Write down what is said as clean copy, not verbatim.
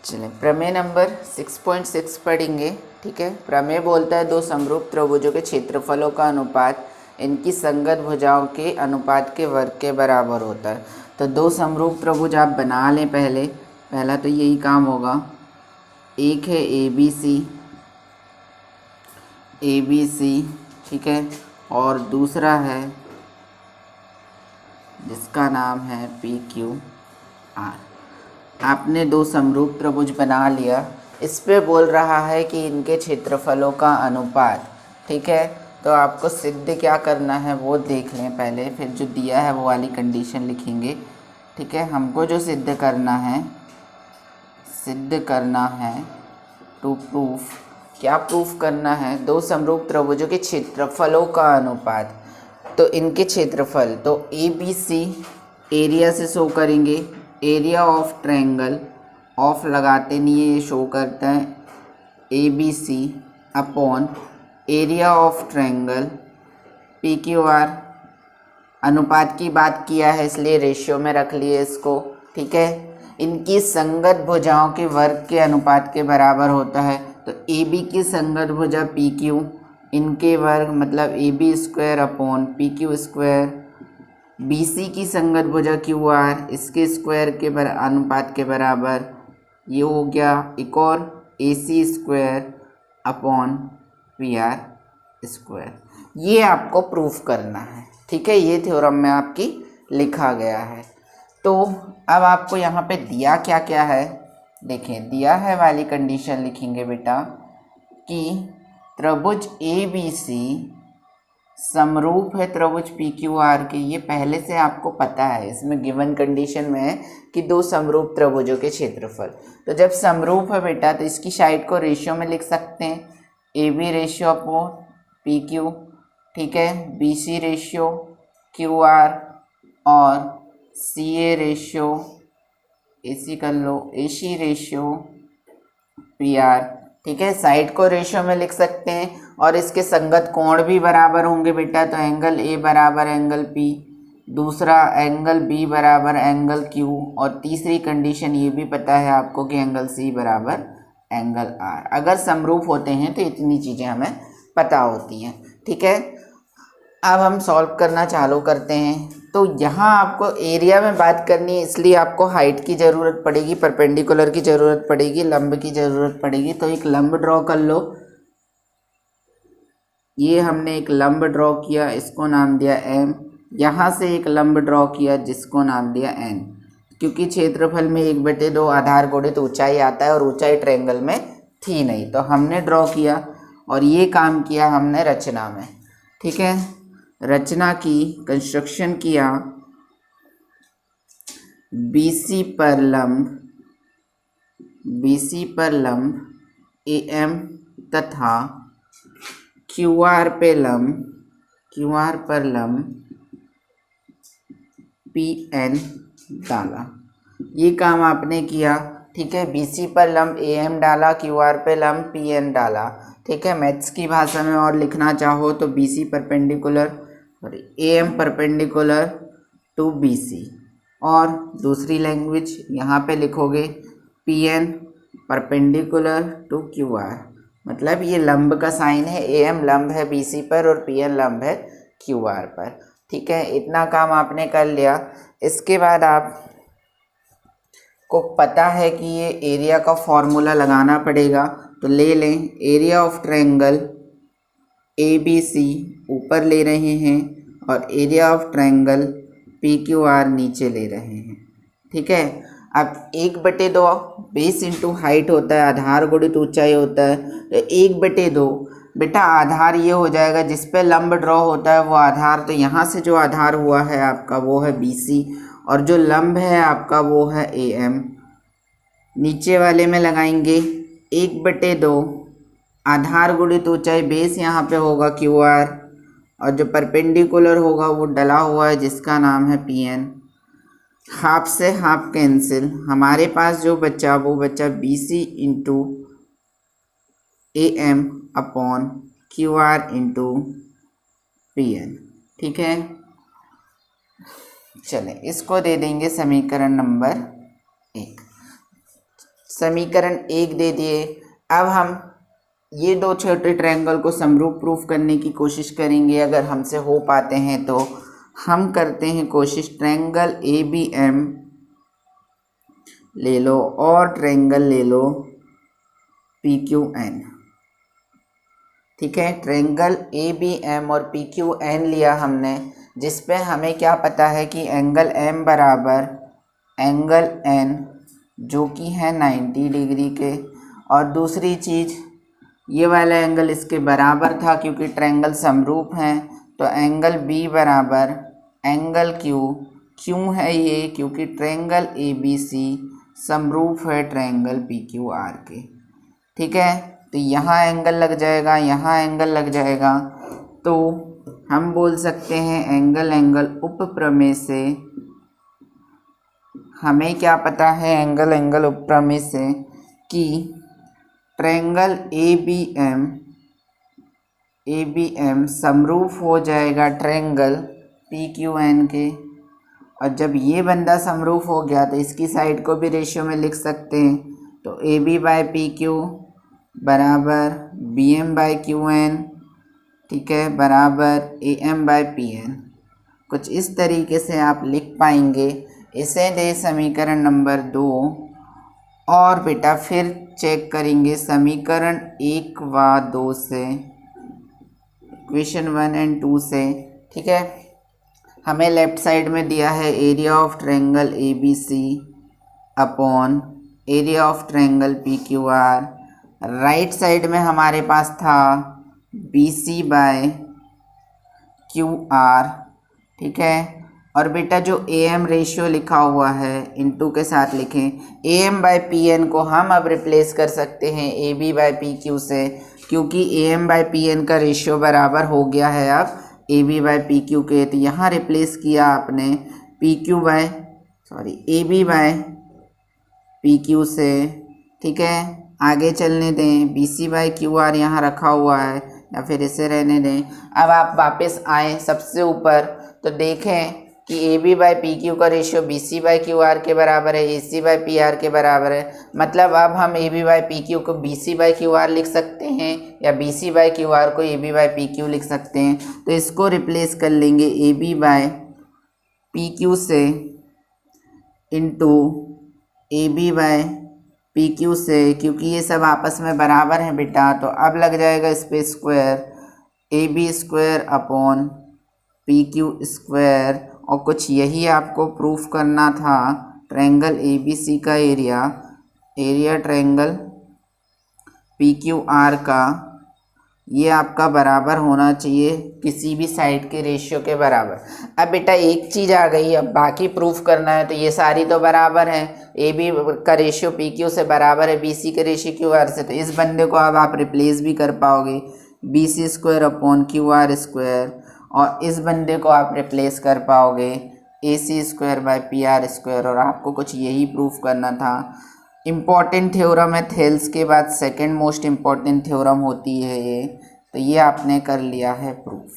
चलें, प्रमेय नंबर 6.6 पढ़ेंगे। ठीक है, प्रमेय बोलता है दो समरूप त्रिभुजों के क्षेत्रफलों का अनुपात इनकी संगत भुजाओं के अनुपात के वर्ग के बराबर होता है। तो दो समरूप त्रिभुज आप बना लें। पहला तो यही काम होगा। एक है ए बी सी, ठीक है, और दूसरा है जिसका नाम है पी क्यू आर। आपने दो समरूप त्रिभुज बना लिया। इस पे बोल रहा है कि इनके क्षेत्रफलों का अनुपात। ठीक है, तो आपको सिद्ध क्या करना है वो देख लें पहले, फिर जो दिया है वो वाली कंडीशन लिखेंगे। ठीक है, हमको जो सिद्ध करना है टू प्रूफ, क्या प्रूफ करना है, दो समरूप त्रिभुजों के क्षेत्रफलों का अनुपात। तो इनके क्षेत्रफल तो ए बी सी एरिया से शो करेंगे। एरिया ऑफ ट्रायंगल, ऑफ लगाते नहीं है, ये शो करता है A B C upon area of triangle P Q R. अनुपात की बात किया है इसलिए रेशियो में रख लिए इसको। ठीक है, इनकी संगत भुजाओं के वर्ग के अनुपात के बराबर होता है। तो ए बी की संगत भुजा पी क्यू, इनके वर्ग मतलब A B square upon P Q square. B C की संगत भुजा क्यू आर, इसके स्क्वायर के अनुपात के बराबर। ये हो गया एक और A C square upon P R square. ये आपको प्रूफ करना है। ठीक है, ये थ्योरम में आपकी लिखा गया है। तो अब आपको यहाँ पे दिया क्या क्या है, देखें। दिया है वाली कंडीशन लिखेंगे बेटा कि त्रिभुज ए बी सी समरूप है त्रिभुज पी क्यू आर के। ये पहले से आपको पता है, इसमें गिवन कंडीशन में है कि दो समरूप त्रिभुजों के क्षेत्रफल। तो जब समरूप है बेटा तो इसकी साइड को रेशियो में लिख सकते हैं, A B ratio upon P Q. ठीक है, B C ratio Q R और C A ratio A C कर लो, A C ratio P R. ठीक है, साइड को रेशियो में लिख सकते हैं और इसके संगत कोण भी बराबर होंगे बेटा। तो एंगल ए बराबर एंगल पी, दूसरा एंगल बी बराबर एंगल क्यू, और तीसरी कंडीशन ये भी पता है आपको कि एंगल सी बराबर एंगल आर। अगर समरूप होते हैं तो इतनी चीज़ें हमें पता होती हैं। ठीक है, अब हम सॉल्व करना चालू करते हैं। तो यहाँ आपको एरिया में बात करनी है, इसलिए आपको हाइट की ज़रूरत पड़ेगी, परपेंडिकुलर की ज़रूरत पड़ेगी, लंब की ज़रूरत पड़ेगी। तो एक लंब ड्रॉ कर लो। ये हमने एक लंब ड्रॉ किया, इसको नाम दिया एम। यहाँ से एक लंब ड्रॉ किया जिसको नाम दिया एन, क्योंकि क्षेत्रफल में 1/2 आधार गुणित ऊंचाई आता है और ऊंचाई ट्रायंगल में थी नहीं, तो हमने ड्रॉ किया और ये काम किया हमने रचना में। ठीक है, रचना की, कंस्ट्रक्शन किया। BC पर लंब AM तथा QR पर लंब PN डाला। ये काम आपने किया। ठीक है, BC पर लंब AM डाला, QR पे लंब PN डाला। ठीक है, मैथ्स की भाषा में और लिखना चाहो तो BC परपेंडिकुलर और AM परपेंडिकुलर टू BC, और दूसरी लैंग्वेज यहाँ पे लिखोगे PN परपेंडिकुलर टू QR। मतलब ये लंब का साइन है, AM लंब है BC पर और PN लंब है QR पर। ठीक है, इतना काम आपने कर लिया। इसके बाद आप को पता है कि ये एरिया का फॉर्मूला लगाना पड़ेगा, तो ले लें। एरिया ऑफ ट्रायंगल ABC ऊपर ले रहे हैं और एरिया ऑफ ट्रायंगल PQR नीचे ले रहे हैं। ठीक है, अब 1/2 बेस इंटू हाइट होता है, आधार गुणित ऊंचाई होता है। तो 1/2 बेटा आधार ये हो जाएगा जिस पे लंब ड्रॉ होता है वो आधार। तो यहाँ से जो आधार हुआ है आपका वो है BC, और जो लंब है आपका वो है AM। नीचे वाले में लगाएंगे 1/2 आधार गुणित ऊंचाई, बेस यहाँ पे होगा QR, और जो परपेंडिकुलर होगा वो डला हुआ है जिसका नाम है PN। हाफ से हाफ कैंसिल, हमारे पास जो बचा वो बचा BC into AM upon QR into PN। ठीक है, चलें इसको दे देंगे समीकरण नंबर 1। समीकरण 1 दे दिए। अब हम ये दो छोटे ट्रायंगल को समरूप प्रूफ करने की कोशिश करेंगे। अगर हमसे हो पाते हैं तो हम करते हैं कोशिश। ट्रायंगल ABM ले लो और ट्रायंगल ले लो PQN। ठीक है, ट्रायंगल ABM और PQN लिया हमने, जिस पे हमें क्या पता है कि एंगल M बराबर एंगल N जो कि है 90 डिग्री के, और दूसरी चीज़ ये वाला एंगल इसके बराबर था क्योंकि ट्रायंगल समरूप हैं, तो एंगल B बराबर एंगल Q है ये क्योंकि ट्रायंगल ABC समरूप है ट्रायंगल PQR के। ठीक है, तो यहाँ एंगल लग जाएगा, यहाँ एंगल लग जाएगा, तो हम बोल सकते हैं एंगल एंगल उप प्रमेय से हमें क्या पता है, एंगल एंगल उप प्रमेय से कि ट्रायंगल ABM समरूप हो जाएगा ट्रायंगल PQN के। और जब ये बंदा समरूप हो गया तो इसकी साइड को भी रेशियो में लिख सकते हैं, तो AB/PQ बराबर BM/QN, ठीक है, बराबर AM/PN। कुछ इस तरीके से आप लिख पाएंगे। इसे दे समीकरण नंबर 2। और बेटा फिर चेक करेंगे समीकरण 1 व 2 से, इक्वेशन 1 और 2 से। ठीक है, हमें लेफ्ट साइड में दिया है area of triangle ABC upon area of triangle PQR। Right side में हमारे पास था BC/QR। ठीक है, और बेटा जो AM रेशियो लिखा हुआ है इनटू के साथ लिखें। AM/PN को हम अब रिप्लेस कर सकते हैं AB/PQ से, क्योंकि AM/PN का रेशियो बराबर हो गया है अब AB/PQ के। तो यहाँ रिप्लेस किया आपने AB/PQ से। ठीक है, आगे चलने दें, BC/QR यहाँ रखा हुआ है या फिर इसे रहने दें। अब आप वापस आएँ सबसे ऊपर तो देखें कि AB/PQ का रेशियो BC/QR के बराबर है, AC/PR के बराबर है। मतलब अब हम AB/PQ को BC/QR लिख सकते हैं या BC/QR को AB/PQ लिख सकते हैं। तो इसको रिप्लेस कर लेंगे AB/PQ से इंटू AB/PQ से, क्योंकि ये सब आपस में बराबर हैं बेटा। तो अब लग जाएगा इस पे स्क्वायर, AB² अपॉन PQ²। और कुछ यही आपको प्रूफ करना था। ट्रायंगल ABC का एरिया ट्रायंगल PQR का, ये आपका बराबर होना चाहिए किसी भी साइड के रेशियो के बराबर। अब बेटा एक चीज़ आ गई, अब बाकी प्रूफ करना है। तो ये सारी तो बराबर हैं, AB का रेशियो PQ से बराबर है BC के रेशियो QR से। तो इस बंदे को अब आप रिप्लेस भी कर पाओगे BC² अपॉन QR², और इस बंदे को आप रिप्लेस कर पाओगे AC²/PR²। और आपको कुछ यही प्रूफ करना था। इम्पॉर्टेंट थ्योरम है, थेल्स के बाद सेकंड मोस्ट इम्पॉर्टेंट थ्योरम होती है ये। तो ये आपने कर लिया है प्रूफ।